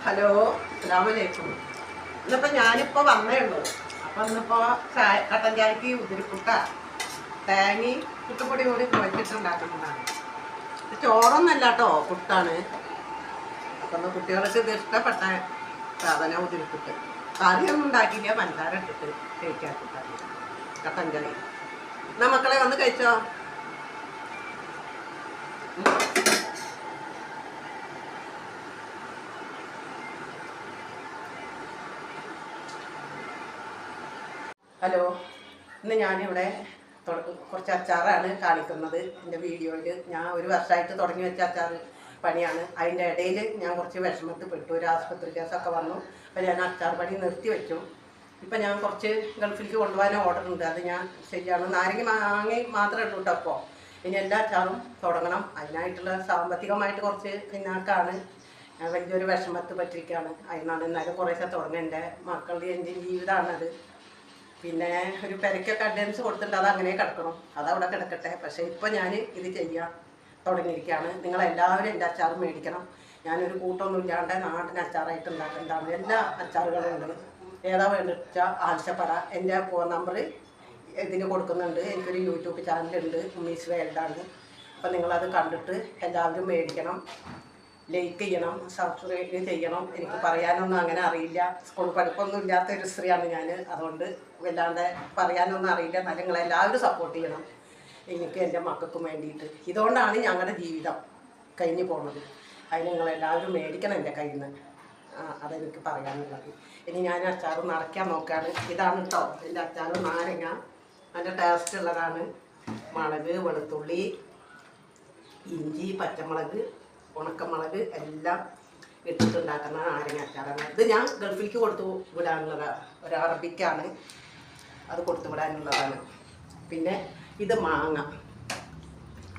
Hello, അസ്സലാമലൈക്കും. ഇന്നിപ്പോൾ ഞാനിപ്പോൾ വന്നേ ഉള്ളൂ. അപ്പം ഇന്നിപ്പോൾ കട്ടൻ ചായക്ക് ഉതിരിക്കുട്ട തേങ്ങി പുട്ടുപൊടി കൂടി കുഴച്ചിട്ടുണ്ടാക്കുന്നതാണ്. ഇത് ചോറൊന്നല്ല കേട്ടോ, പുട്ടാണ്. അപ്പം ഒന്ന് കുട്ടികൾക്ക് ഇത് ഇഷ്ടപ്പെട്ട സാധനം ഉതിരിക്കുട്ട്. കറിയൊന്നും ഉണ്ടാക്കിയില്ല, പഞ്ചാര ഇട്ടിട്ട് കഴിക്കാത്തിട്ടാണ് കട്ടൻ ചായ. എന്നാ മക്കളെ വന്ന് കഴിച്ചോ. ഹലോ, ഇന്ന് ഞാനിവിടെ കുറച്ച് അച്ചാറാണ് കാണിക്കുന്നത്. എൻ്റെ വീഡിയോയിൽ ഞാൻ ഒരു വർഷമായിട്ട് തുടങ്ങി വെച്ച അച്ചാർ പണിയാണ്. അതിൻ്റെ ഇടയിൽ ഞാൻ കുറച്ച് വിഷമത്തിൽ പെട്ടു, ഒരു ആശുപത്രി കേസൊക്കെ വന്നു. അപ്പോൾ ഞാൻ അച്ചാർ പണി നിർത്തി വെച്ചു. ഇപ്പം ഞാൻ കുറച്ച് ഗൾഫിലേക്ക് കൊണ്ടുപോകാൻ ഓർഡർ ഉണ്ട്, അത് ഞാൻ ശരിയാണ്. നാരങ്ങ മാങ്ങ മാത്രമേ ഉള്ളൂ കേട്ടോ. അപ്പോൾ ഇനി എല്ലാ അച്ചാറും തുടങ്ങണം. അതിനായിട്ടുള്ള സാമ്പത്തികമായിട്ട് കുറച്ച് പിന്നാക്കാണ്, വലിയൊരു വിഷമത്തിൽ പറ്റിയിരിക്കുകയാണ്. അതിനാണ് എന്നാലും കുറേശ്ശെ തുടങ്ങുക. എൻ്റെ മക്കളുടെ എൻ്റെ ജീവിതമാണത്. പിന്നെ ഒരു പെരയ്ക്കൊക്കെ അഡ്വാൻസ് കൊടുത്തിട്ട് അത് അങ്ങനെ കിടക്കണം, അതവിടെ കിടക്കട്ടെ. പക്ഷേ ഇപ്പോൾ ഞാൻ ഇത് ചെയ്യാൻ തുടങ്ങിയിരിക്കുകയാണ്. നിങ്ങളെല്ലാവരും എൻ്റെ അച്ചാർ മേടിക്കണം. ഞാനൊരു കൂട്ടമൊന്നും ഇല്ലാണ്ട് നാട്ടിന് അച്ചാറായിട്ട് ഉണ്ടാക്കുന്നതാണ്. എല്ലാ അച്ചാറുകളും ഉണ്ട്. ഏതാ വേണ്ടിച്ചാൽ ആവശ്യപ്പെട. എൻ്റെ ഫോൺ നമ്പർ ഇതിന് കൊടുക്കുന്നുണ്ട്. എനിക്കൊരു യൂട്യൂബ് ചാനലുണ്ട്, ഉമ്മീസ് വേൾഡാണ്. അപ്പം നിങ്ങളത് കണ്ടിട്ട് എല്ലാവരും മേടിക്കണം, ലൈക്ക് ചെയ്യണം, സബ്സ്ക്രൈബ് ചെയ്യണം. എനിക്ക് പറയാനൊന്നും അങ്ങനെ അറിയില്ല, സ്കൂൾ പഠിപ്പൊന്നും ഇല്ലാത്തൊരു സ്ത്രീയാണ് ഞാൻ. അതുകൊണ്ട് വല്ലാണ്ട് പറയാനൊന്നും അറിയില്ല. എന്നാലും നിങ്ങളെല്ലാവരും സപ്പോർട്ട് ചെയ്യണം എനിക്ക്, എൻ്റെ മക്കൾക്കും വേണ്ടിയിട്ട്. ഇതുകൊണ്ടാണ് ഞങ്ങളുടെ ജീവിതം കഴിഞ്ഞു പോകുന്നത്. അതിന് നിങ്ങളെല്ലാവരും മേടിക്കണം എൻ്റെ കയ്യിൽ നിന്ന്. അതെനിക്ക് പറയാനുള്ളത്. ഇനി ഞാൻ അച്ചാർ നിറയ്ക്കാൻ നോക്കുകയാണ്. ഇതാണ് കേട്ടോ എൻ്റെ അച്ചാർ. നാരങ്ങ നല്ല ടേസ്റ്റ് ഉള്ളതാണ്. മുളക്, വെളുത്തുള്ളി, ഇഞ്ചി, പച്ചമുളക്, ഉണക്കമുളക് എല്ലാം ഇട്ടിട്ടുണ്ടാക്കുന്ന നാരങ്ങ അച്ചാറാണ്. ഇത് ഞാൻ ഗൾഫിലേക്ക് കൊടുത്തു വിടാനുള്ളതാണ്. ഒരു അറബിക്കാണ് അത് കൊടുത്തു വിടാനുള്ളതാണ്. പിന്നെ ഇത് മാങ്ങ,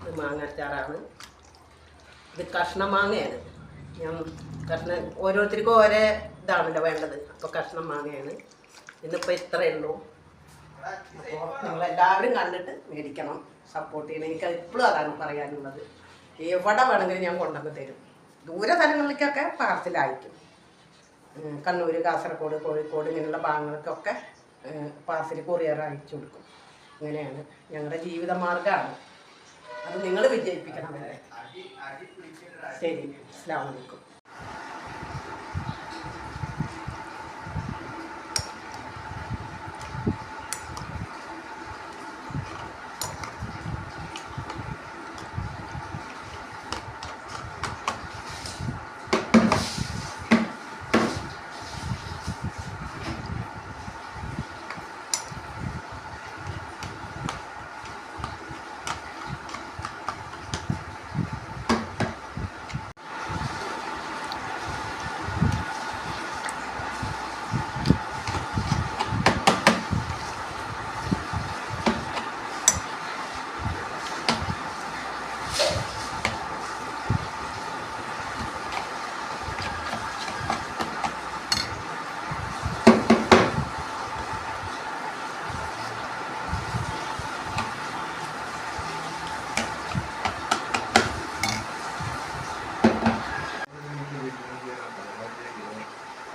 ഇത് മാങ്ങ അച്ചാറാണ്. ഇത് കഷ്ണം മാങ്ങയാണ്. ഞാൻ കഷ്ണം ഓരോരുത്തർക്കും ഓരോ ഇതാണല്ലോ വേണ്ടത്. അപ്പോൾ കഷ്ണം മാങ്ങയാണ്. ഇന്നിപ്പോൾ ഇത്രയേ ഉള്ളൂ. അപ്പോൾ നിങ്ങളെല്ലാവരും കണ്ടിട്ട് മേടിക്കണം, സപ്പോർട്ട് ചെയ്യണം. എനിക്കത് ഇപ്പോഴും അതാണ് പറയാനുള്ളത്. എവിടെ വേണമെങ്കിലും ഞാൻ കൊണ്ടുവന്ന് തരും. ദൂര സ്ഥലങ്ങളിലേക്കൊക്കെ പാർസലയക്കും. കണ്ണൂർ, കാസർഗോഡ്, കോഴിക്കോട് ഇങ്ങനെയുള്ള ഭാഗങ്ങൾക്കൊക്കെ പാർസൽ കൊറിയർ അയച്ചു കൊടുക്കും. ഇങ്ങനെയാണ് ഞങ്ങളുടെ ജീവിത മാർഗ്ഗമാണ്. അത് നിങ്ങൾ വിജയിപ്പിക്കണമല്ലേ. ശരി, അസ്സലാമു അലൈക്കും.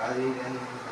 Kali ini